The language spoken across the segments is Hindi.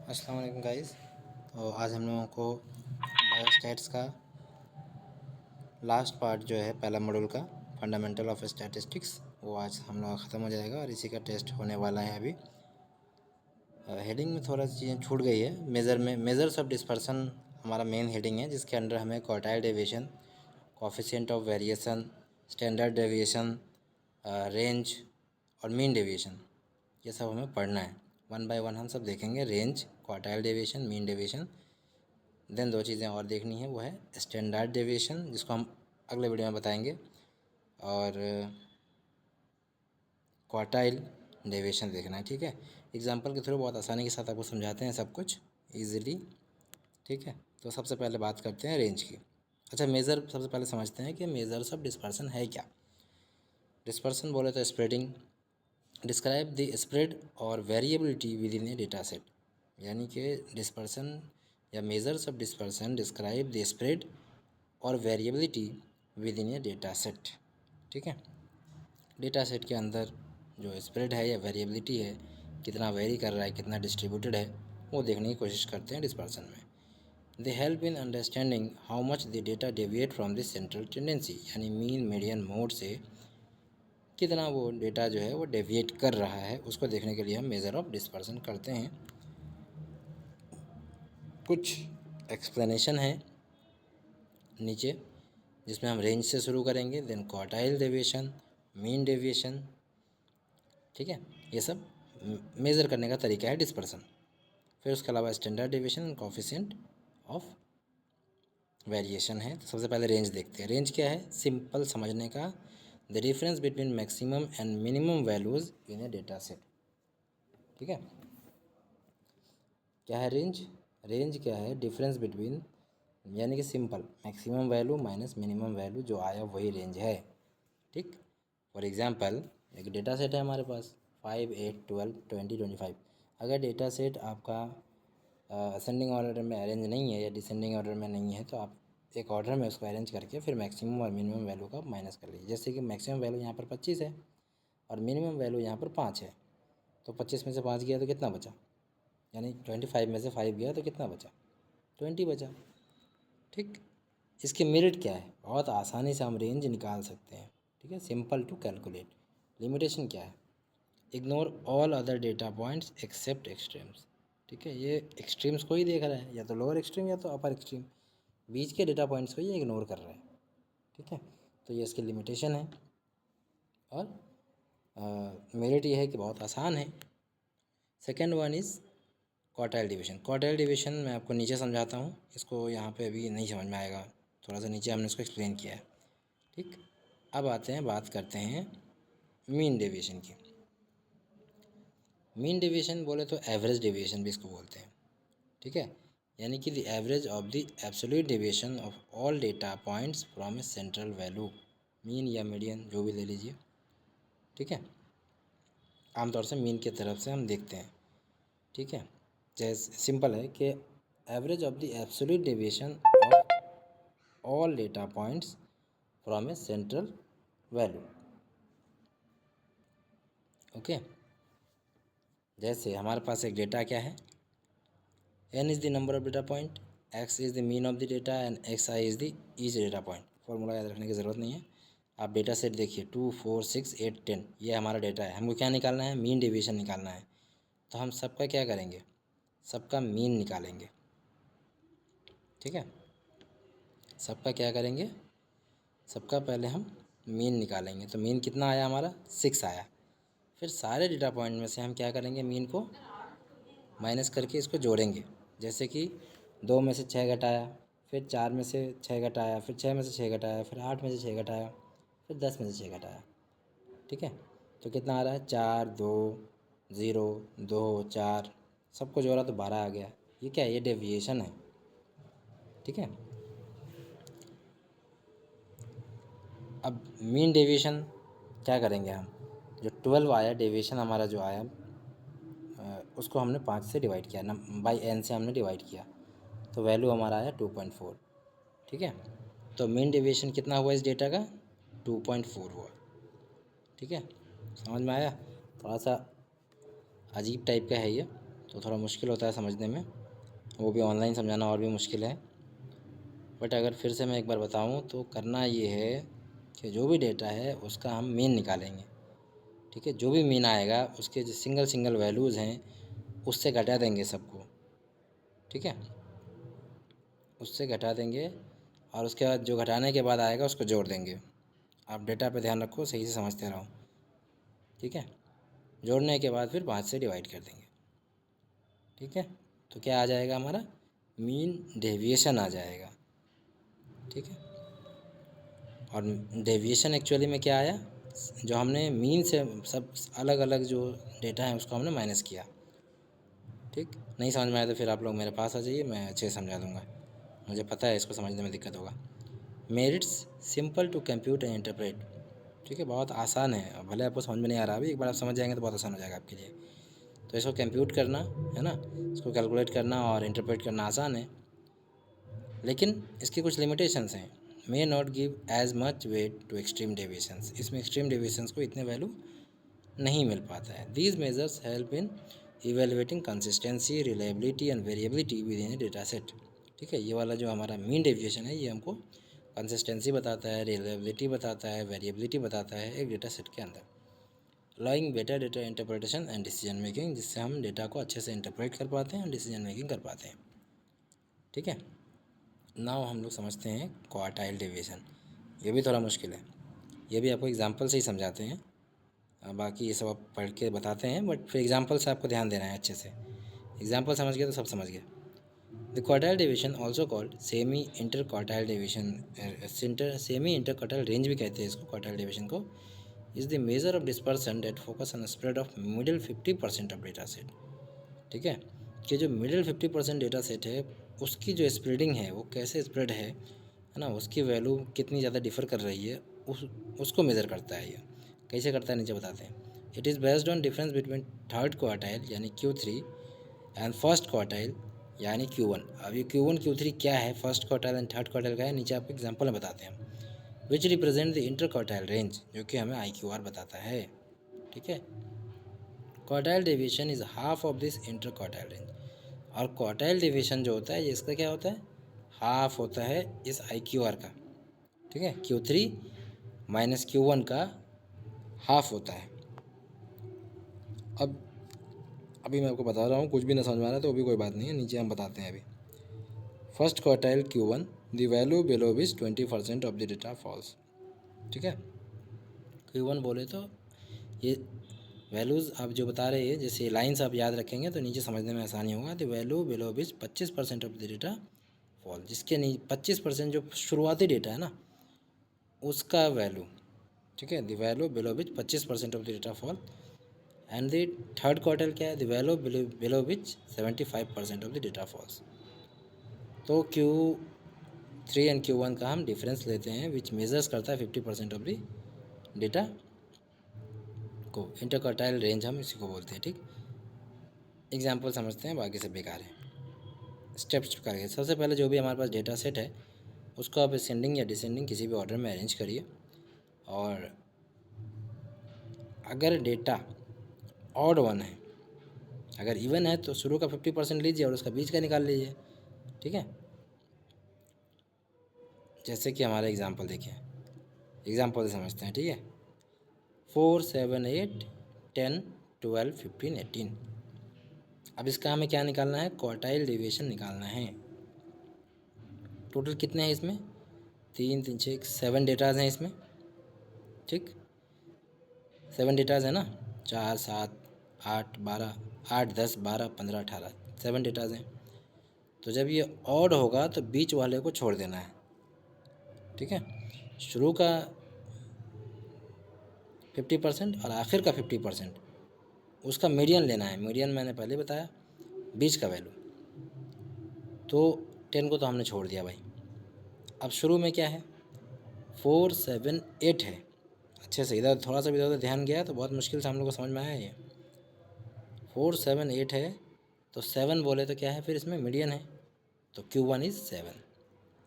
अस्सलाम वालेकुम गाइस। तो आज हम लोगों को बायोस्टैट्स का लास्ट पार्ट जो है पहला मॉड्यूल का फंडामेंटल ऑफ स्टैटिस्टिक्स वो आज हम लोग ख़त्म हो जाएगा और इसी का टेस्ट होने वाला है अभी। हेडिंग में थोड़ा सी चीज़ें छूट गई है। मेजर्स ऑफ डिस्पर्सन हमारा मेन हेडिंग है, जिसके अंडर हमें quartile deviation, coefficient of variation, standard deviation, range और मीन डेविएशन, ये सब हमें पढ़ना है। वन बाय वन हम सब देखेंगे। Range, quartile deviation, mean deviation. Then दो चीज़ें और देखनी है, वो है स्टैंडर्ड डेविएशन, जिसको हम अगले वीडियो में बताएंगे, और क्वार्टाइल डेविएशन देखना है। ठीक है, एग्जांपल के थ्रू बहुत आसानी के साथ आपको समझाते हैं सब कुछ इजीली। ठीक है, तो सबसे पहले बात करते हैं रेंज की। अच्छा, मेज़र सबसे पहले समझते हैं कि मेजर्स ऑफ डिस्पर्सन है क्या। डिस्पर्सन बोले तो स्प्रेडिंग, डिस्क्राइब द स्प्रेड और variability within a data set, यानी कि डिस्पर्सन या measures of dispersion describe the spread और variability within a data set. ठीक है, डेटा सेट के अंदर जो स्प्रेड है या वेरिएबिलिटी है, कितना वेरी कर रहा है, कितना डिस्ट्रीब्यूटेड है, वो देखने की कोशिश करते हैं डिस्पर्सन में। They help in understanding how much the data deviate from the central tendency, यानी मीन मीडियन मोड से कितना वो डेटा जो है वो डेविएट कर रहा है, उसको देखने के लिए हम मेज़र ऑफ डिस्पर्सन करते हैं। कुछ एक्सप्लेनेशन है नीचे, जिसमें हम रेंज से शुरू करेंगे, then quartile deviation, mean deviation. ठीक है, ये सब मेज़र करने का तरीका है डिस्पर्सन। फिर उसके अलावा standard deviation and coefficient of variation है। तो सबसे पहले रेंज देखते हैं। रेंज क्या है, सिंपल समझने का, the difference between maximum and minimum values in a data set. ठीक है, क्या है रेंज? रेंज क्या है, डिफरेंस बिटवीन, यानी कि simple maximum value minus minimum value जो आया वही रेंज है। ठीक, फॉर एग्जांपल एक डेटा सेट है हमारे पास 5, 8, 12, 20, 25। अगर डेटा सेट आपका असेंडिंग ऑर्डर में अरेंज नहीं है या डिसेंडिंग ऑर्डर में नहीं है, तो आप एक ऑर्डर में उसको अरेंज करके फिर मैक्सिमम और मिनिमम वैल्यू का माइनस कर लीजिए। जैसे कि मैक्सिमम वैल्यू यहाँ पर 25 है और मिनिमम वैल्यू यहाँ पर 5 है, तो 25 में से 5 गया तो कितना बचा, यानी 25 में से 5 गया तो कितना बचा, 20 बचा। ठीक, इसके मेरिट क्या है, बहुत आसानी से हम रेंज निकाल सकते हैं। ठीक है, सिंपल टू कैलकुलेट। लिमिटेशन क्या है, ignore all other data points accept extremes. ठीक है, ये एक्सट्रीम्स को ही देख रहा है, या तो लोअर एक्सट्रीम या तो अपर एक्सट्रीम, बीच के डेटा पॉइंट्स को ये इग्नोर कर रहा है। ठीक है, तो ये इसकी लिमिटेशन है। और मेरिट ये है कि बहुत आसान है। Second one is quartile division. Quartile division मैं आपको नीचे समझाता हूँ, इसको यहाँ पे अभी नहीं समझ में आएगा, थोड़ा सा नीचे हमने इसको एक्सप्लेन किया है। ठीक, अब आते हैं, बात करते हैं मीन डेविएशन की। मीन डेविएशन बोले तो एवरेज डेविएशन भी इसको बोलते हैं। ठीक है, यानी कि the average of the absolute deviation of all data points from A central value, mean या मीडियन जो भी ले लीजिए। ठीक है, आमतौर से मीन की तरफ से हम देखते हैं। ठीक है, जैसे सिंपल है कि average of the absolute deviation of all data points from A central value. Okay, जैसे हमारे पास एक डेटा क्या है, n is the number of data point, x is the mean of the data and xi is the each data point. Formula याद रखने की ज़रूरत नहीं है। आप डेटा सेट देखिए 2, 4, 6, 8, 10, ये हमारा डेटा है। हमको क्या निकालना है, मीन डेविएशन निकालना है। तो हम सबका क्या करेंगे, सबका मीन निकालेंगे। ठीक है, सबका क्या करेंगे, सबका पहले हम मीन निकालेंगे। तो मीन कितना आया हमारा, 6 आया। फिर सारे डेटा पॉइंट में से हम क्या करेंगे, मीन को माइनस करके इसको जोड़ेंगे। जैसे कि 2 में से 6 घटाया, फिर 4 में से 6 घटाया, फिर 6 में से 6 घटाया, फिर 8 में से 6 घटाया, फिर 10 में से 6 घटाया। ठीक है, तो कितना आ रहा है, 4, 2, 0, 2, 4, सबको जोड़ा तो 12 आ गया। ये क्या है, ये डेविएशन है। ठीक है, अब मीन डेविएशन क्या करेंगे हम, जो 12 आया डेविएशन हमारा जो आया, उसको हमने 5 से डिवाइड किया ना, बाई n से हमने डिवाइड किया, तो वैल्यू हमारा आया 2.4। ठीक है, तो मीन डेविएशन कितना हुआ इस डेटा का, 2.4 हुआ। ठीक है, समझ में आया, थोड़ा सा अजीब टाइप का है ये, तो थोड़ा मुश्किल होता है समझने में, वो भी ऑनलाइन समझाना और भी मुश्किल है। बट अगर फिर से मैं एक बार बताऊं तो करना ये है कि जो भी डेटा है उसका हम मीन निकालेंगे। ठीक है, जो भी मीन आएगा उसके जो सिंगल सिंगल वैल्यूज़ हैं उससे घटा देंगे सबको। ठीक है, उससे घटा देंगे और उसके बाद जो घटाने के बाद आएगा उसको जोड़ देंगे। आप डेटा पे ध्यान रखो, सही से समझते रहो। ठीक है, जोड़ने के बाद फिर 5 से डिवाइड कर देंगे। ठीक है, तो क्या आ जाएगा हमारा मीन डेविएशन आ जाएगा। ठीक है, और डेविएशन एक्चुअली में क्या आया, जो हमने मीन से सब अलग अलग जो डेटा है उसको हमने माइनस किया। ठीक, नहीं समझ में आया तो फिर आप लोग मेरे पास आ जाइए, मैं अच्छे से समझा दूँगा। मुझे पता है इसको समझने में दिक्कत होगा। Merits simple to compute and interpret. ठीक है, बहुत आसान है, भले आपको समझ में नहीं आ रहा अभी, एक बार आप समझ जाएंगे तो बहुत आसान हो जाएगा आपके लिए। तो इसको कंप्यूट करना है ना, इसको कैलकुलेट करना और इंटरप्रेट करना आसान है, लेकिन इसकी कुछ लिमिटेशंस हैं। May not give as much weight to extreme deviations, इसमें एक्सट्रीम डेविएशंस को इतने वैल्यू नहीं मिल पाता है। These measures help in evaluating consistency, reliability and variability within a data set. ठीक है, ये वाला जो हमारा मीन डेविएशन है ये हमको कंसिस्टेंसी बताता है, रिलायबिलिटी बताता है, वेरिएबिलिटी बताता है एक डेटा सेट के अंदर। Allowing better data interpretation and decision making, जिससे हम डेटा को अच्छे से इंटरप्रेट कर पाते हैं और डिसीजन मेकिंग कर पाते हैं। ठीक है, नाउ हम लोग समझते हैं क्वार्टाइल डेविएशन। ये भी थोड़ा मुश्किल है, ये भी आपको एग्जांपल से ही समझाते हैं, बाकी ये सब आप पढ़ के बताते हैं, बट फिर एग्जांपल से आपको ध्यान देना है अच्छे से। एग्जांपल समझ गए तो सब समझ गए। The quartile deviation also called semi interquartile deviation, semi interquartile range भी कहते हैं इसको, क्वार्टाइल डेविएशन को, is the measure of dispersion that focus on spread of middle 50% of data set. ठीक है, कि जो मिडिल 50% डेटा सेट है उसकी जो स्प्रेडिंग है वो कैसे स्प्रेड है ना, उसकी वैल्यू कितनी ज़्यादा डिफ़र कर रही है उसको मेज़र करता है। ये कैसे करता है नीचे बताते हैं। It is based on difference between third quartile यानी Q3 एंड फर्स्ट क्वार्टाइल यानी Q1। अब ये Q1 Q3 क्या है, first quartile and third quartile का है, नीचे आपको एग्जाम्पल में बताते हैं। Which represent the inter quartile range, जो कि हमें IQR बताता है। ठीक है, quartile deviation is half of this inter quartile range, और क्वार्टाइल डेविएशन जो होता है ये इसका क्या होता है, हाफ होता है इस IQR का। ठीक है, Q3 माइनस Q1 का हाफ होता है। अब अभी मैं आपको बता रहा हूँ, कुछ भी ना समझ में आ रहा है तो भी कोई बात नहीं है, नीचे हम बताते हैं अभी। First quartile Q1, the value below which 20% of the data falls. ठीक है, Q1 बोले तो ये वैल्यूज़ आप जो बता रहे हैं, जैसे लाइन्स आप याद रखेंगे तो नीचे समझने में आसानी होगा। The value below which 25% of the data fall, जिसके नहीं 25% जो शुरुआती डेटा है ना उसका वैल्यू। ठीक है, the value below which 25% of the data fall, and the third quarter क्या है, the value below which 75% of the data falls. तो Q3 एंड Q1 का हम डिफरेंस लेते हैं विच मेजर्स करता है 50% ऑफ द डेटा को। इंटरक्वार्टाइल रेंज हम इसी को बोलते हैं। ठीक, एग्जाम्पल समझते हैं, बाकी सब बेकार है। स्टेप्स करके सबसे पहले जो भी हमारे पास डेटा सेट है उसको आप असेंडिंग या डिसेंडिंग किसी भी ऑर्डर में अरेंज करिए, और अगर डेटा ऑड वन है, अगर इवन है तो शुरू का 50% लीजिए और उसका बीच का निकाल लीजिए। ठीक है, जैसे कि हमारा एग्जांपल देखिए, एग्जांपल से समझते हैं। ठीक है, 4 7 8 10 12 15 18। अब इसका हमें क्या निकालना है, क्वार्टाइल डेविएशन निकालना है। टोटल कितने हैं इसमें, 3 3 6 7 डेटाज हैं इसमें। ठीक, 7 डेटाज है ना, 4 7 8 12 8 10 12 15 18, 7 डेटाज हैं। तो जब ये ऑड होगा तो बीच वाले को छोड़ देना है। ठीक है, शुरू का 50% और आखिर का 50%, उसका मीडियन लेना है। मीडियन मैंने पहले बताया, बीच का वैल्यू। तो 10 को तो हमने छोड़ दिया भाई। अब शुरू में क्या है, 4 7 8 है। अच्छे से इधर थोड़ा सा भी इधर ध्यान गया तो बहुत मुश्किल से हम लोग को समझ में आया। ये 4 7 8 है, तो 7 बोले तो क्या है फिर इसमें मीडियन है, तो Q1 इज़ 7।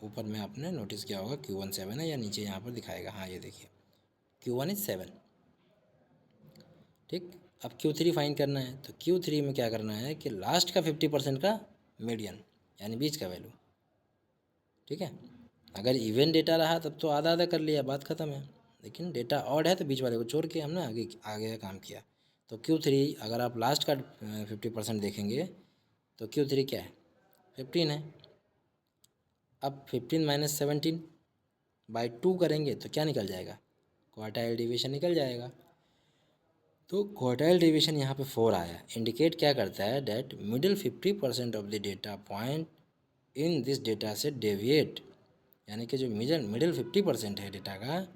ऊपर में आपने नोटिस किया होगा Q1 7 है, या नीचे यहाँ पर दिखाएगा, हाँ ये देखिए Q1 इज़ 7। ठीक, अब Q3 फाइंड करना है, तो Q3 में क्या करना है कि लास्ट का 50% का मीडियन यानी बीच का वैल्यू, ठीक है। अगर इवन डेटा रहा तब तो आधा आधा कर लिया, बात ख़त्म है, लेकिन डेटा ऑड है तो बीच वाले को छोड़ के हमने आगे आगे का काम किया। तो Q3 अगर आप लास्ट का 50% देखेंगे तो Q3 क्या है, 15 है। अब 15 माइनस 17 बाई 2 करेंगे तो क्या निकल जाएगा, क्वार्टाइल डिवीजन निकल जाएगा। तो क्वार्टाइल डिवीजन यहाँ पे 4 आया, इंडिकेट क्या करता है, that middle 50% of the data point in this data से डेविएट, यानी कि जो मिडिल 50% है डेटा का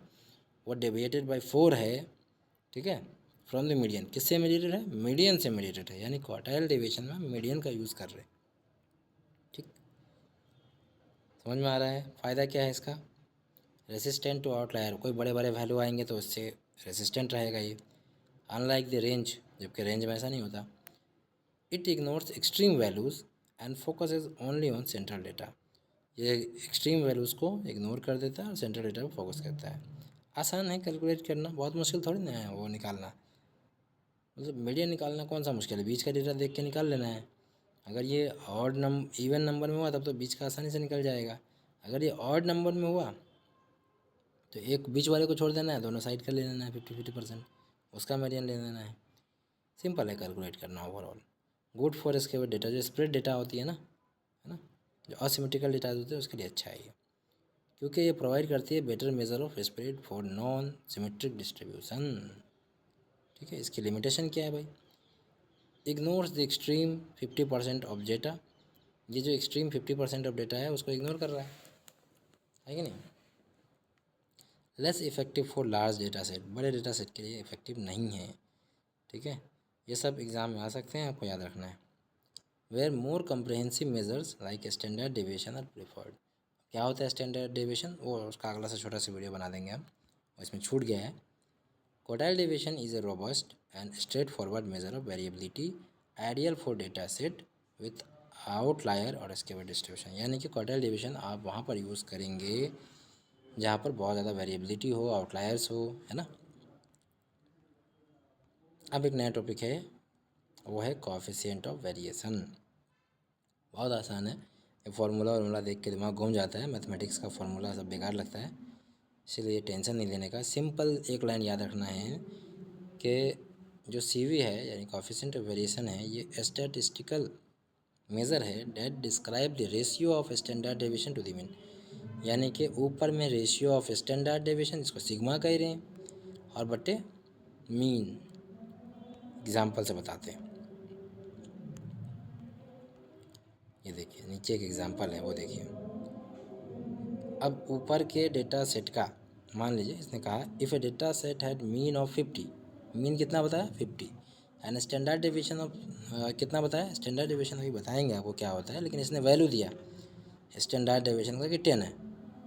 वो डेविएटेड बाय 4 है, ठीक है, फ्रॉम द मीडियन। किससे मीडिएटेड है, मीडियन से मीडिएटेड है, यानी क्वार्टाइल डिवीजन में मीडियन का यूज़ कर रहे हैं, ठीक। समझ में आ रहा है फ़ायदा क्या है इसका, रेसिस्टेंट टू आउटलायर, कोई बड़े बड़े वैल्यू आएंगे तो उससे रेसिस्टेंट रहेगा ये, अनलाइक द रेंज, जबकि रेंज में ऐसा नहीं होता। It ignores extreme values and focuses only on central data, ये एक्सट्रीम वैल्यूज़ को इग्नोर कर देता है और सेंट्रल डेटा पर फोकस करता है। आसान है कैलकुलेट करना, बहुत मुश्किल थोड़ी ना है वो निकालना, मतलब मीडियन निकालना कौन सा मुश्किल है, बीच का डेटा देख के निकाल लेना है। अगर ये इवन नंबर में हुआ तब तो बीच का आसानी से निकल जाएगा, अगर ये ऑड नंबर में हुआ तो एक बीच वाले को छोड़ देना है, दोनों साइड का ले लेना है 50-50%, उसका मीडियन ले लेना है। सिंपल है कैलकुलेट करना ओवरऑल। गुड फॉर इसके बाद डेटा जो स्प्रेड डेटा होती है ना, जो असिमेट्रिकल डेटा होते हैं उसके लिए अच्छा है ये, क्योंकि ये प्रोवाइड करती है better measure of spread for non symmetric distribution, ठीक है। इसकी लिमिटेशन क्या है भाई, ignores the extreme 50% of data, ये जो एक्सट्रीम 50% ऑफ डेटा है उसको इग्नोर कर रहा है कि नहीं। Less effective for large data set, बड़े डेटा सेट के लिए इफेक्टिव नहीं है, ठीक है। ये सब एग्ज़ाम में आ सकते हैं, आपको याद रखना है। Where more comprehensive measures like standard deviation are preferred, क्या होता है स्टैंडर्ड डेविएशन, वो उसका अगला सा छोटा सा वीडियो बना देंगे हम, इसमें छूट गया है। Quartile deviation is a robust and straight forward measure of variability ideal for data set with outlier और स्केवर डिस्ट्रीब्यूशन, यानी कि क्वार्टाइल डेविएशन आप वहाँ पर यूज़ करेंगे जहाँ पर बहुत ज़्यादा वेरिएबिलिटी हो, आउटलायर्स हो, है ना। अब एक नया टॉपिक है, वो है कोएफिशिएंट ऑफ वेरिएशन। बहुत आसान है, ये फार्मूला देख के दिमाग घूम जाता है, मैथमेटिक्स का फार्मूला सब बेकार लगता है, इसलिए टेंशन नहीं लेने का। सिंपल एक लाइन याद रखना है कि जो CV है यानी कोएफिशिएंट ऑफ वेरिएशन है, ये स्टैटिस्टिकल मेज़र है that describe the ratio of standard deviation to the mean, यानी कि ऊपर में रेशियो ऑफ स्टैंडर्ड डेविएशन, इसको सिग्मा कह रहे हैं, और बटे मीन। एग्जाम्पल से बताते हैं, ये देखिए नीचे एक एग्जाम्पल है, वो देखिए। अब ऊपर के डेटा सेट का मान लीजिए, इसने कहा if A data set had mean of 50, mean कितना बताया 50, एंड स्टैंडर्ड डेविएशन ऑफ कितना बताया, स्टैंडर्ड डेविएशन अभी बताएंगे आपको क्या होता है, लेकिन इसने वैल्यू दिया स्टैंडर्ड डेविएशन का कि 10 है,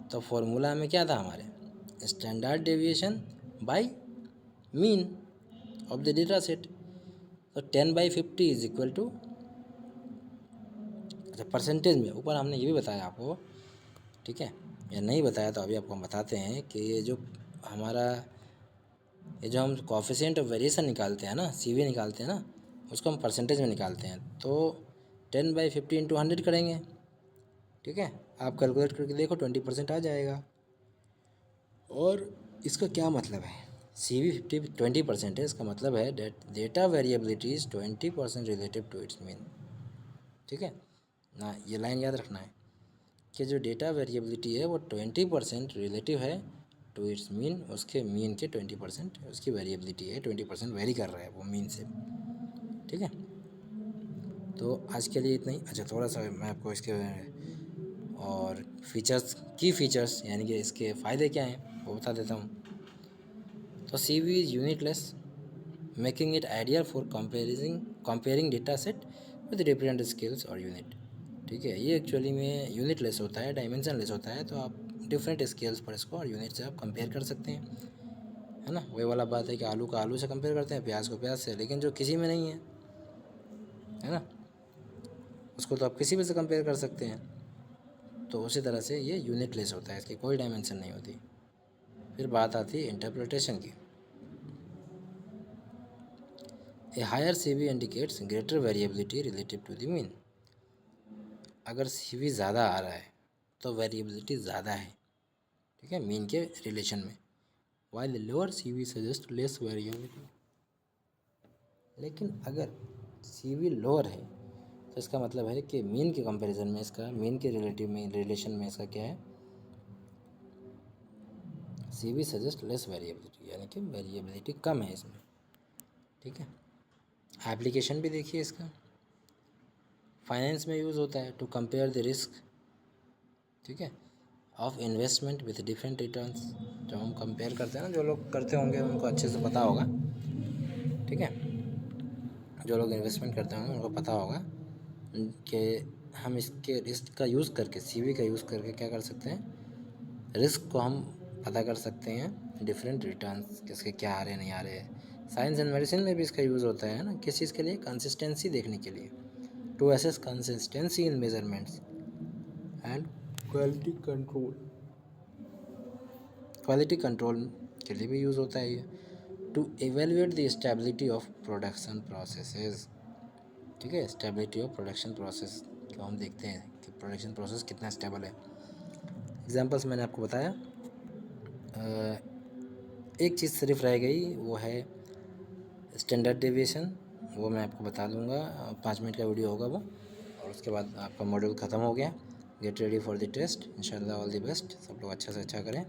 तो फॉर्मूला में क्या था हमारे, standard deviation by mean of the data set. तो 10/50 इज इक्वल टू, अच्छा परसेंटेज में ऊपर हमने ये भी बताया आपको, ठीक है, या नहीं बताया तो अभी आपको हम बताते हैं कि ये जो हम कोएफिशिएंट ऑफ वेरिएशन निकालते हैं ना, CV निकालते हैं ना, उसको हम परसेंटेज में निकालते हैं, तो 10/50 इंटू 100 करेंगे, ठीक है। आप कैलकुलेट करके देखो 20% आ जाएगा। और इसका क्या मतलब है, CV 20% है, इसका मतलब है that data variability is 20% relative to its mean, ठीक है ना। ये लाइन याद रखना है कि जो डेटा वेरिएबिलिटी है वो 20% रिलेटिव है टू इट्स मीन, उसके मीन के 20% उसकी वेरिएबिलिटी है, 20% वेरी कर रहा है वो मीन से, ठीक है। तो आज के लिए इतना ही। अच्छा थोड़ा सा मैं आपको इसके और फीचर्स, की फीचर्स यानी कि इसके फ़ायदे क्या हैं वो बता देता हूँ। तो CV is unitless, making it ideal for comparing data set with different scales और यूनिट, ठीक है। ये एक्चुअली में यूनिटलेस होता है, डायमेंशनलेस होता है, तो आप डिफरेंट स्केल्स पर इसको और यूनिट से आप कंपेयर कर सकते हैं, है ना। वही वाला बात है कि आलू का आलू से कंपेयर करते हैं, प्याज को प्याज से, लेकिन जो किसी में नहीं है ना, उसको तो आप किसी भी से कंपेयर कर सकते हैं। तो उसी तरह से ये यूनिटलेस होता है, इसकी कोई डायमेंशन नहीं होती। फिर बात आती है इंटरप्रिटेशन की। A higher CV indicates greater variability relative to the mean. अगर CV ज़्यादा आ रहा है तो वेरिएबिलिटी ज़्यादा है, ठीक है, मीन के रिलेशन में, while lower CV suggest less variability. लेकिन अगर CV लोअर है तो इसका मतलब है कि मीन के कंपैरिजन में इसका, मीन के रिलेटिव में, रिलेशन में इसका क्या है, CV सजेस्ट लेस वेरिएबिलिटी, यानी कि वेरिएबिलिटी कम है इसमें, ठीक है। एप्लीकेशन भी देखिए इसका, फाइनेंस में यूज़ होता है टू कंपेयर द रिस्क, ठीक है, of investment with different returns. जब हम कंपेयर करते हैं ना, जो लोग करते होंगे उनको अच्छे से पता होगा, ठीक है, जो लोग इन्वेस्टमेंट करते होंगे उनको पता होगा कि हम इसके रिस्क का यूज़ करके, CV का यूज़ करके क्या कर सकते हैं, रिस्क को हम पता कर सकते हैं, डिफरेंट रिटर्न्स किसके क्या आ रहे हैं नहीं आ रहे हैं। साइंस एंड मेडिसिन में भी इसका यूज़ होता है ना, किस चीज़ के लिए, कंसिस्टेंसी देखने के लिए, to assess consistency in measurements and quality control, quality control के लिए भी यूज़ होता है ये, to evaluate the stability of production processes, ठीक है, स्टेबिलिटी ऑफ प्रोडक्शन प्रोसेस को हम देखते हैं कि प्रोडक्शन प्रोसेस कितना स्टेबल है। एग्जांपल्स मैंने आपको बताया, एक चीज़ सिर्फ रह गई, वो है स्टैंडर्ड डेविएशन, वो मैं आपको बता दूंगा, 5 मिनट का वीडियो होगा वो, और उसके बाद आपका मॉड्यूल ख़त्म हो गया। Get ready for the test, इंशाल्लाह ऑल द बेस्ट, सब लोग अच्छा से अच्छा करें।